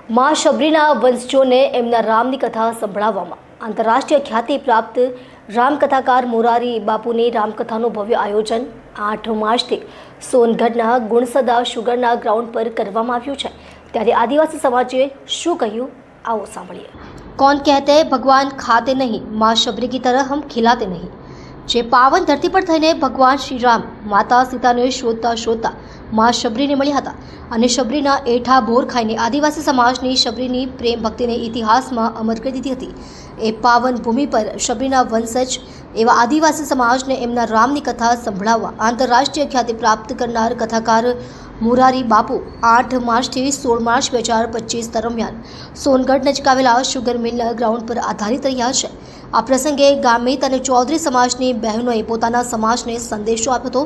मां शबरीना वंशजोने एमना रामनी कथा संभळाववामां आंतरराष्ट्रीय ख्याति प्राप्त रामकथाकार मोरारी बापूनी रामकथाનું ભવ્ય આયોજન 8 માર્ચથી સોનગઢના ગુણસદા શુગરના ગ્રાઉન્ડ પર કરવામાં આવ્યું છે। ત્યારે આદિવાસી સમાજે શું કહ્યું आओ સાંભળીએ। कौन कहते हैं भगवान खाते नहीं, मां शबरी की तरह हम खिलाते नहीं। જે પાવન ધરતી પર થઈને ભગવાન શ્રી રામ માતા સીતાને શોધતા શોધતા માં શબરીને મળ્યા હતા અને શબરીના એઠા બોર ખાઈને આદિવાસી સમાજની શબરીની પ્રેમ ભક્તિને ઇતિહાસમાં અમર કરી દીધી હતી। એ પાવન ભૂમિ પર શબરીના વંશજ એવા આદિવાસી સમાજને એમના રામની કથા સંભળાવવા આંતરરાષ્ટ્રીય ખ્યાતિ પ્રાપ્ત કરનાર કથાકાર મોરારી બાપુ 8 માર્ચથી 16 માર્ચ 2025 દરમિયાન સોનગઢ નજીક આવેલા શુગર મિલના ગ્રાઉન્ડ પર આધારિત રહ્યા છે। આ પ્રસંગે ગામિત અને ચૌધરી સમાજની બહેનોએ પોતાના સમાજને સંદેશો આપ્યો હતો।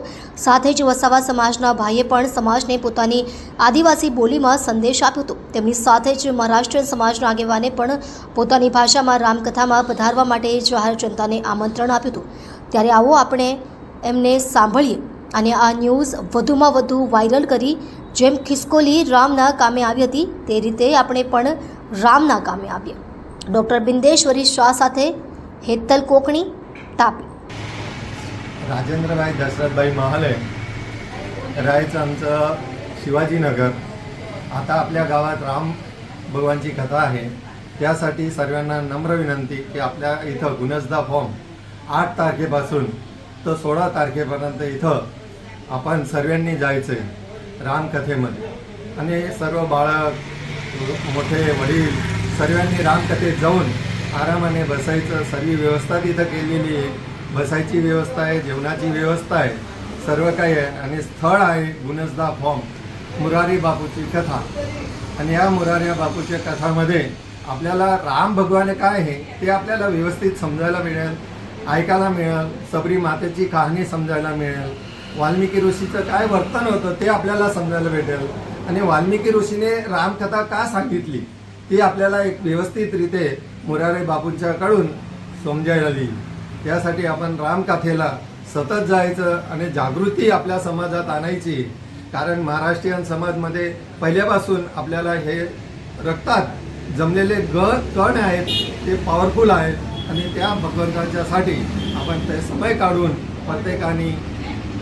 સાથે જ વસાવા સમાજના ભાઈએ પણ સમાજને પોતાની આદિવાસી બોલીમાં સંદેશ આપ્યો હતો। તેમની સાથે જ મહારાષ્ટ્રીયન સમાજના આગેવાને પણ પોતાની ભાષામાં રામકથામાં પધારવા માટે જાહેર જનતાને આમંત્રણ આપ્યું હતું। ત્યારે આવો આપણે એમને સાંભળીએ અને આ ન્યૂઝ વધુમાં વધુ વાયરલ કરી જેમ ખિસકોલી રામના કામે આવી હતી તે રીતે આપણે પણ રામના કામે આવીએ। ડૉક્ટર બિંદેશ્વરી શાહ સાથે हेतल कोकणी तापी। राजेंद्रभाई दशरथभाई महाले राहायचं आमचं शिवाजीनगर। आता आपल्या गावात राम भगवानची कथा आहे, त्यासाठी सर्वांना नम्र विनंती की आपल्या इथं गुणसदा फॉर्म 8 तारखेपासून तर 16 तारखेपर्यंत इथं आपण सर्वांनी जायचं आहे रामकथेमध्ये। आणि सर्व बाळक मोठे वडील सर्वांनी रामकथेत जाऊन आरामाने बसायचं। सर्व व्यवस्था तिथं केलेली आहे, बसायची व्यवस्था आहे, जेवणाची व्यवस्था आहे, सर्व काही आहे। आणि स्थळ आहे गुणसदा फॉर्म मोरारी बापूची कथा। आणि या मोरारी बापूच्या कथामध्ये आपल्याला राम भगवान काय आहे ते आपल्याला व्यवस्थित समजायला मिळेल, ऐकायला मिळेल। सबरी मातेची कहाणी समजायला मिळेल, वाल्मिकी ऋषीचं काय वर्तन होतं ते आपल्याला समजायला भेटेल। आणि वाल्मिकी ऋषीने रामकथा का सांगितली ती आपल्याला एक व्यवस्थितरीते मोरारी बापूंच्याकडून समजायला येईल। त्यासाठी आपण रामकथेला सतत जायचं आणि जागृती आपल्या समाजात आणायची। कारण महाराष्ट्रीयन समाजमध्ये पहिल्यापासून आपल्याला हे रक्तात जमलेले कण आहेत ते पॉवरफुल आहेत। आणि त्या भगवंताच्यासाठी आपण ते समय काढून प्रत्येकाने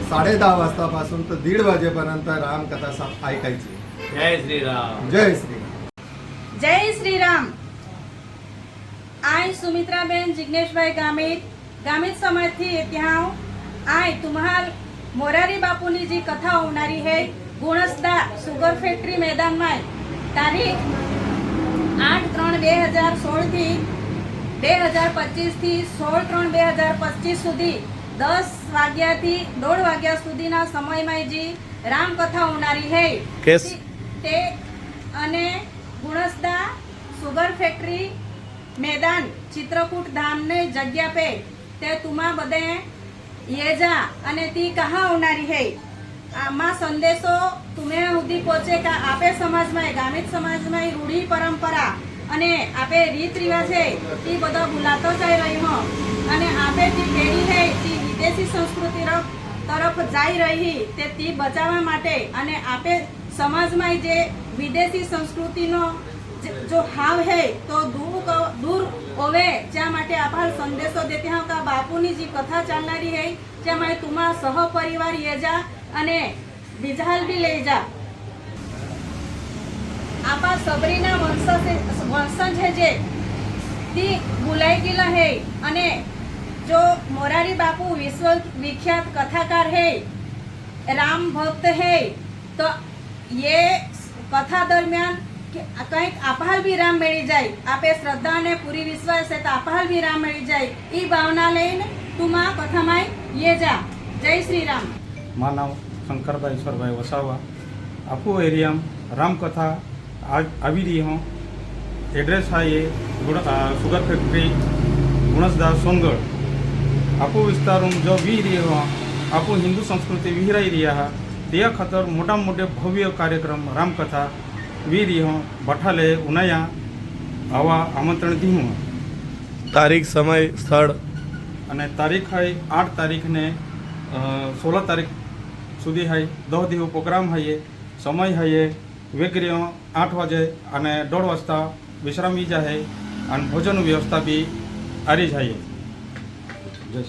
10:30 वाजतापासून तर 1:30 वाजेपर्यंत रामकथा ऐकायची। जय श्रीराम। जय श्रीराम। जय श्रीराम। आय सुमित्राबेन जिग्नेशभाई गामित समाजથી ત્યાં આય तुम्हाल મોરારી બાપુની જે કથા હોનારી है ગુણસદા સુગર ફેક્ટરી मैदाનમાં તારીખ 8/3/2016 થી 2025 થી 16/3/2025 સુધી 10 વાગ્યાથી 1:30 વાગ્યા સુધીના સમયમાં જે રામકથા હોનારી है તે અને गुणसदा सुगर फैक्ट्री मैदान चित्रकूट धाम ने जगह पे ते तुमा बदे ये जा अने ती कहाँ होनारी है। आमा संदेशो तुम्हें हुदी पहुंचे का आपे समाज में गामित समाज में रूढ़ी परंपरा अने आपे रीत रिवाज है ती बधा भूलातो जाई रही हो अने आपे ती पेढ़ी है ती विदेशी संस्कृति तरफ जाई रही ते ती बचावा माटे अने आपे समाज में जे विदेशी संस्कृति नो जो हाव है तो दूर होवे ज्या माटे आपण संदेशो देते हैं का बापूनी जी कथा चालनारी है ज्या माटे तुमा सहपरिवार ये जा अने बिजहाल भी ले जा। आपा सबरीना वंशज है जे ती बुलाई गेला है अने जो मोरारी बापू विश्व विख्यात कथाकार है, राम भक्त है। तो ये कथा दरमियान કંઈક આપાલ બી રામ મળી જાય, આપે શ્રદ્ધા અને પૂરી વિશ્વાસ છે તો આપાલ બી રામ મળી જાય એ ભાવના લઈને તું માં કથામાં ये जा। जय श्री राम। मां नाम शंकरभाई ईश्वरभाई वसावा। आपू एरिया रामकथा આવી રહી हूँ। एड्रेस है ये शुगर फैक्ट्री गुणसदा सोनगढ़। आपू विस्तार जो वी रही हो आपू हिंदू संस्कृति विहराई रहा है त्या खातर मोटा मोटे भव्य कार्यक्रम रामकथा वी रही हो बठाले उनाया आवा आमंत्रण दी हूँ। तारीख समय स्थल અને તારીખ है 8 तारीख ने 16 तारीख सुधी है 10 દિવસ प्रोग्राम है। समय है वेगळी 8 वाजे અને 1:30 वाजता विश्राम बी जाहे आणि भोजन व्यवस्था बी आरी जाए. जय